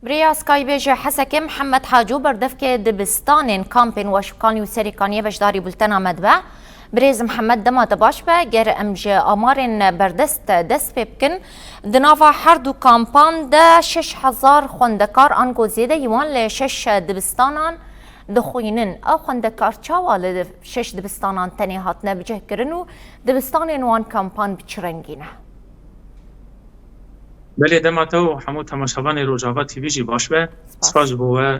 بريا سكاي بيجي حسكي محمد حاجو بردفك دبستان كامبين وشبكاني وسريكانية بجداري بلتنا مدبع بريز محمد دما دباشبه جر امج امارن بردست دست بيبكن دنافا حردو كامبان دا 6000 خوندكار انگو زيده يوان لشش دبستانان دخوينن او خوندكار چاوا لشش دبستانان تني هاتنا بجه کرنو دبستان وان کامپان بچرنگینه. بله دماتو حمود تماشاوان روجاوا تیوی جی باش به سپاس بو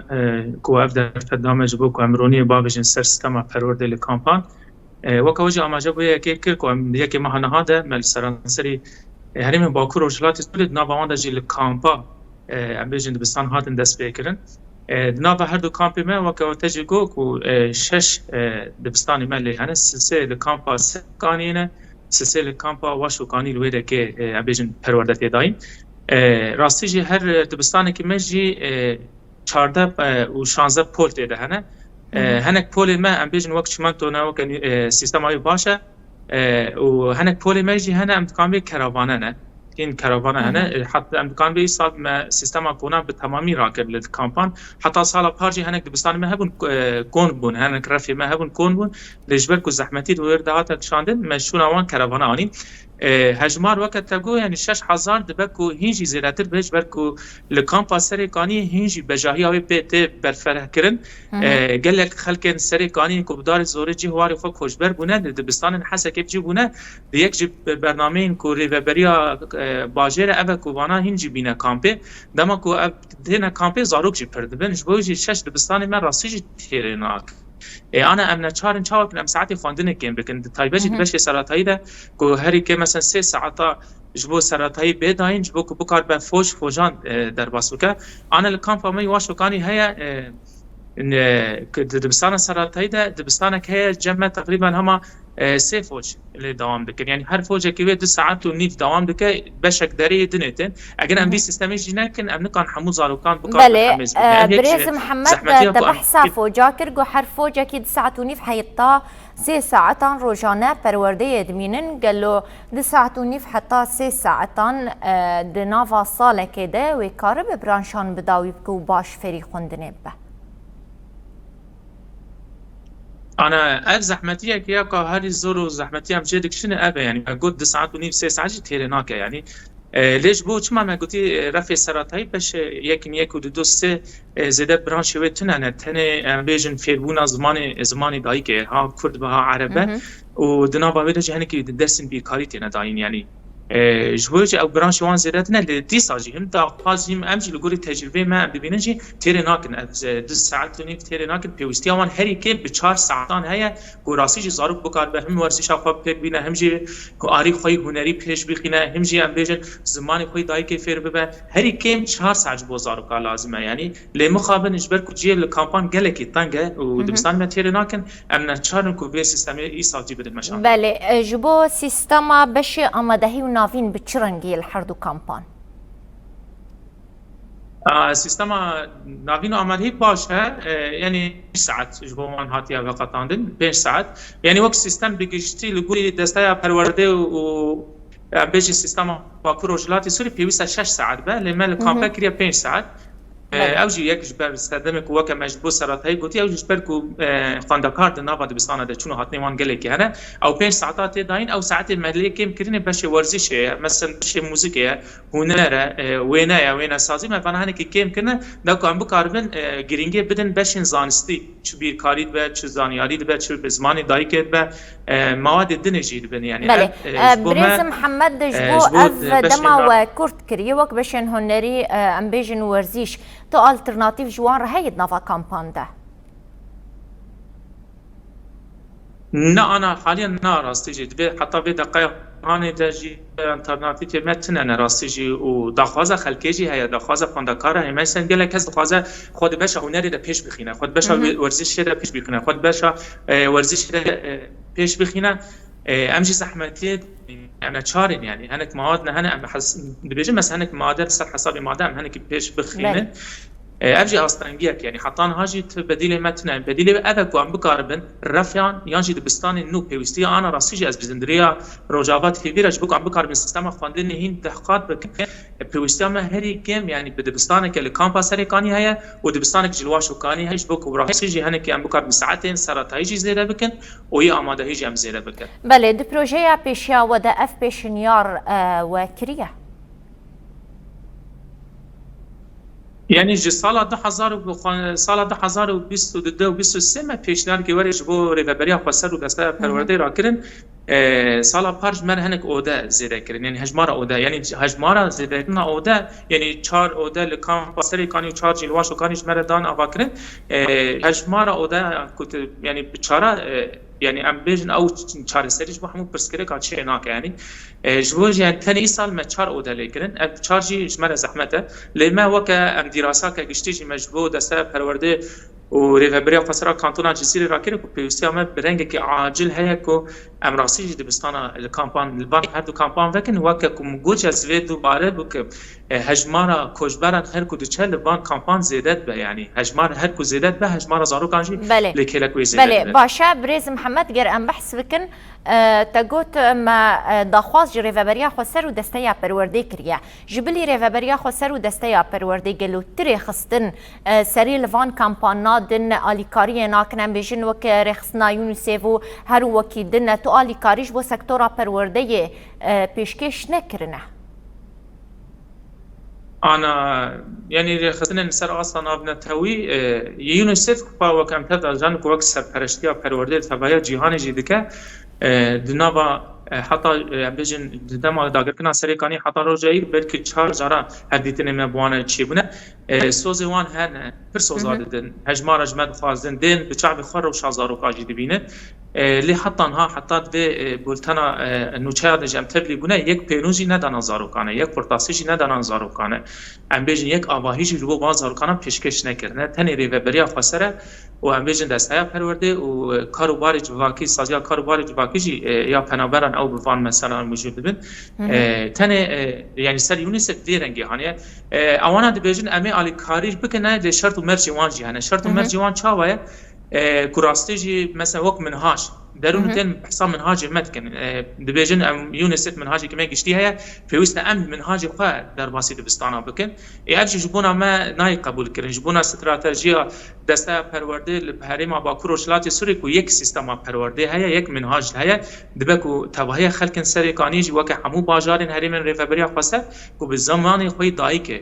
کو اف در فدامج بو کو امرونی باوجن سر سیستم پرورده ل کامپان و کوجی اماجه بو یکی کر کو یکی مهانه ده مل سرانسری هریم باکو روجلات سولید ناوان جی ل کامپا امبیجن دبستان هاتن دست بکرن ناو هر دو کامپی ما و کو تجی گو کو شش دبستان مل هنه سلسله ل کامپا سکانینه سلسله کامپا واشو کانی لویده که امبیجن پرورده داین راستی جی هر دبستانی که مجی 14 و 16 پول دیده هنه هنک پول ما ام بیجن وقت شمان تو نه وقت سیستم آیو باشه و هنک پول مجی هنه امکان به کراوانه نه این کراوانه هنه حتی امکان به سال ما سیستم آپونا به تمامی راکب لد کامپان حتی سال پارجی هنک دبستانی ما هبون کون بون هنک رفی ما هبون کون بون لجبر کو زحمتی دور دهات کشاندن مشون آوان کراوانه آنین هجمار وقت تگو یعنی 6000 دبکو هینجی زیراتر بهش برکو لکامپا سرکانی هینجی بجاهی آوی پیت برفره کرن گلک خلکن سرکانی کو بدار زوره جی هواری خو خوشبر بونه دبستان حسکب جی بونه یک جی برنامه این کو ریوبریا باجر او کو وانا هینجی بینه کامپه دما کو دینه کامپه زاروک جی پردبنش بوجی 6 دبستان من راستی تیرناک انا امنا چارن چاوک ام ساعتی خواندن کیم بکن تایبجی بشه سراتایی ده کو هری که مثلا 3 ساعتا جبو سراتایی بداین جبو کو بکار به فوجان در باسوکه انا الکامپ ما یواشو کانی هيا ان دبستان سراتایی ده دبستان که جمع تقریبا هما 3 فوج اللي دوام دكن يعني هر فوجه كبير 2 ساعات ونيف دوام دك بشك داري دنيتن اجن ام بي سيستم جيناكن ام نكون حمود زاروكان بكار محمد بريز محمد تبحث فوجا كرجو هر فوجه كي 2 ساعات ونيف حيطا 3 ساعات روجانا پرورده دمينن قالو 2 ساعات ونيف حتى 3 ساعات دنافا صاله كده ويكارب برانشان بداوي بكو باش فري خوندنه به انا اف زحمتيه كيا هاري زورو زحمتيه ام جدك شنو ابا يعني اقول 2 ساعات ونيف 3 ساعات تيرناك يعني ليش بو چما ما قلتي رفع سرطاني باش يكن يكو دو سه زده برانش وتنا تنه بيجن فيربونا زماني دايك ها كرد بها عربه ودنا بابه جهني كي درسن بيكاريتي نداين يعني جوج او برانش وان زيرتنا لدي ساجي هم تا قازم امجي لغوري تجربه ما ببينجي تيرناكن 2 ساعات ونيف تيرناكن بيوستي وان هري كي ب 4 ساعتان هيا وراسي زاروك بكار بهم ورزش خاب بينا همجي اري خوي هنري پیش بخينا همجي ام بيجن زماني خوي داي كي فير ببا هري كي 4 ساعه بوزاروك لازمه يعني لمخابن اجبر كجي الكامبان جلكي طنجه ودبستان ما تيرناكن امنا تشارن كو في سيستم اي ساجي بدل مشان بله جبو سيستم بش امدهي نافين بتشرنجي الحردو كامبان سیستم ناوین آماده باشه یعنی 5 ساعت جبوان هاتیا وقتاندن 5 ساعت یعنی وقت سیستم بگشتی لگوی دسته پرورده و بیش سیستم با پروژلاتی سوری پیوسته 6 ساعت به لمل کامپا کریا 5 ساعت اوجی یک جبر استخدام کو که مجبور سراتای گوتی اوجی جبر کو خواندکار دنا دبستان ده چون هات نیوان گله که نه او 5 ساعات داین او ساعت ملی کم کرینه باشه ورزش مثلا باشه موزیک هنر وینا سازی ما فنه که کم کنه دا کو ام بکاربن گرینگه بدن باشین زانستی چ بیر کارید به چ زانیاری به چ بزمانی دایکت به مواد دنجید بن يعني بريز محمد جبو اف دما وكرت كري وك بشن هنري امبيجن ورزيش تو الترناتيف جوان رهيد نافا كامبان ده نا انا حاليا نا راستي جد حتى بدقائق هاني دجي الترناتيف متن انا راستي جي ودخوازه خلكيجي هي دخوازه فندکاره هم مثلا گله کس دخوازه خود بشه هنری ده پیش بخینه خود بشه ورزش ده پیش بخینه خود بشه ورزش ده پیش بخینه امجي زحمتي انا چارين يعني هنك مواد هنا بيجي مثلا هنك مواد سر حساب مواد هنك پیش بخینه افجي استرنگيك يعني حطان هاجي بديل متنا بديل ابك وام بقاربن رفيان يانجي دبستان نو بيوستي انا راسيجي از بزندريا روجافات في بيرج بك ام بقاربن سيستم خواندن هين تحقيقات بك بيوستي ما هري كم يعني بدبستانك اللي كامبا سريكاني هي ودبستانك جلواش وكاني هيش بك وراسيجي هنك ام بقاربن ساعتين سرات هيجي زياده بكن وهي اماده هيجي ام زياده بكن بله دي بروجيا بيشيا ودا اف بيشنيار وكريا يعني جي سالا 2022 و 23 ما پیشنهاد که وریش بو ریوبریا خسر و دسته پرورده را کردن سالا پارج من هنک اوده زیده کردن یعنی هجمارا اوده یعنی هجمارا زیده کردن اوده یعنی 4 اوده لکام پاسری کانی و 4 جلواش و کانیش مردان آوا کردن هجمارا اوده کت یعنی بچارا يعني ام بيجن او چار سريج محمود برسكري کا چه ناك يعني جوج يعني ثاني سال ما چار اودا لكرن اب چارجي جمره زحمته لما وكا ام دراسه کا گشتي مجبو دسته پرورده و ریوبریا قصرا کانتونا جزیره راکر کو پیوستی ام برنگ کی عاجل هي کو ام راسي دبستانا الكامبان البان هر دو كامبان وكن وكا كم گوچ از وی دوباره بك هجمارا کوجبران هر کو دچل بان كامبان زیادت به يعني هجمار هر کو زیادت به هجمارا زارو کانجي لكلا كوي زیادت بله باشا بريز محمد غير ام بحث بكن تقوت ما داخواز ریوبریا خسر و دسته پرورده کریا جبلی ریوبریا خسر و دسته پرورده گلو تری خستن سری لوان کامپان نادن آلیکاری ناکنن بیشن وک رخصنا یونیسف و هر وکی دن تو آلیکاریش بو سکتورا پرورده پیشکش نکرنه انا يعني خدنا نسر اصلا ابنا توي يونيسف وكم تبدا جانك وقت سرپرشتيا پرورده تبايا جهان جديده دنابا حتى بيجن دما داگر كنا سريكاني حتى روجاي بلكي 4 جارا هديتن ما بوانا چي بنا سوزوان هن پر سوزادن هجمار اجمد خوازن دين بچعب خر و شازارو قاجي دبينه لي حتى انها حتى به بولتنا نوچاد جم تبلي بنا يك پينوجي ندان زارو كانه يك پورتاسيجي ندان زارو كانه ام بيجن يك اواهيجي رو بازار كانه پیشکش نکرنه تني ریوبریا خسره و ام بيجن دسته پرورده و کاروبار جواکی سازیا کاروبار جواکی یا پنابران او بفان مثلا موجود بن تنه يعني سر يونيسف ديرنگي هانيه اوانا دبيجن امي علي كاريج بكنه ده شرط مرجي وانجي هنا شرط مرجي وان چاوه كراستيجي مثلا وك منهاج درون تن حساب منهاج متكن دبيجن ام يونيسف منهاج كما گشتي هي فيوسنا ام منهاج خا در باسي دبستانا بكن ايش جبونا ما ناي قبول كرن جبونا استراتيجيه دسته پرورده لبهريما باكور وشلات سوري کو یک سيستم پرورده هي یک منهاج هي دبكو توهيه خلق سريقانيج وك حمو باجارن هريمن ريفبريا خاصه کو بالزمان خوي دايكه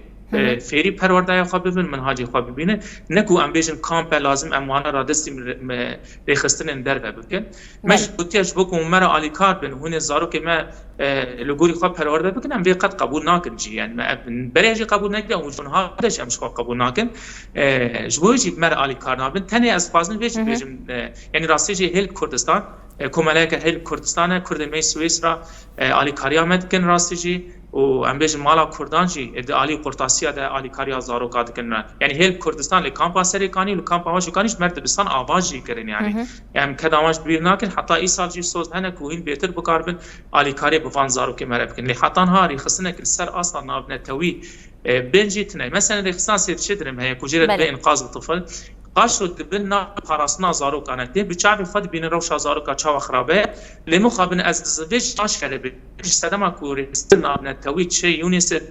فيري پرورده خواب ببین منهاجی خواب ببینه نکو ام بیشن کامپ لازم اموانا را دستیم ریخستن در بکن مش بوتیش بکن مرا آلی کار بین هون زارو که ما لگوری خواب پرورده بکن ام قد قبول ناکن جی يعني بريجي قبول نکده اون جونها دش امش خواب قبول ناکن جبویجی مرا آلی کار نابن تنی از فازن بیشن يعني راستیجی هل کردستان کوملاک هل کردستان کرد می سوئیسرا آلی کاریا مدکن راستیجی و ام بیش مالا کردانجی ادعالی قرطاسیا ده آلی کاریا زارو کاد کنن یعنی هل کردستان لکامپا سریکانی لکامپا واشکانیش مرد بستان آوازی کرن يعني کدامش بیر ناکن حتی ای سال جی سوز هنه کوین بهتر بکاربن آلی کاری بفان زارو که مرد کن لحتان ها ریخصنه که سر اصلا نابنه توی بنجی تنه مثلا ریخصان سید شدرم هی کجرت به انقاذ الطفل قاشو دبنا خراسنا زارو كانت دي بچاوي فد بين روش زارو کا چاو خرابه لمو خابن از زوج تاش كره استدما كوري استنا نتوي شي يونيسف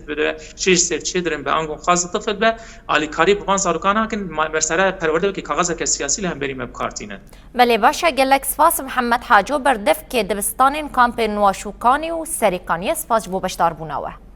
شي سير چدرن به انگو خاص طفل به علي كاري بوان زارو كانا كن مرسره پرورده که کاغذ که سیاسی لهم بریم بکارتینه بله باشه گلک سپاس محمد حاجو بردف که دبستان کامپین واشوکانی و سریکانی سپاس بو بشدار بوناوه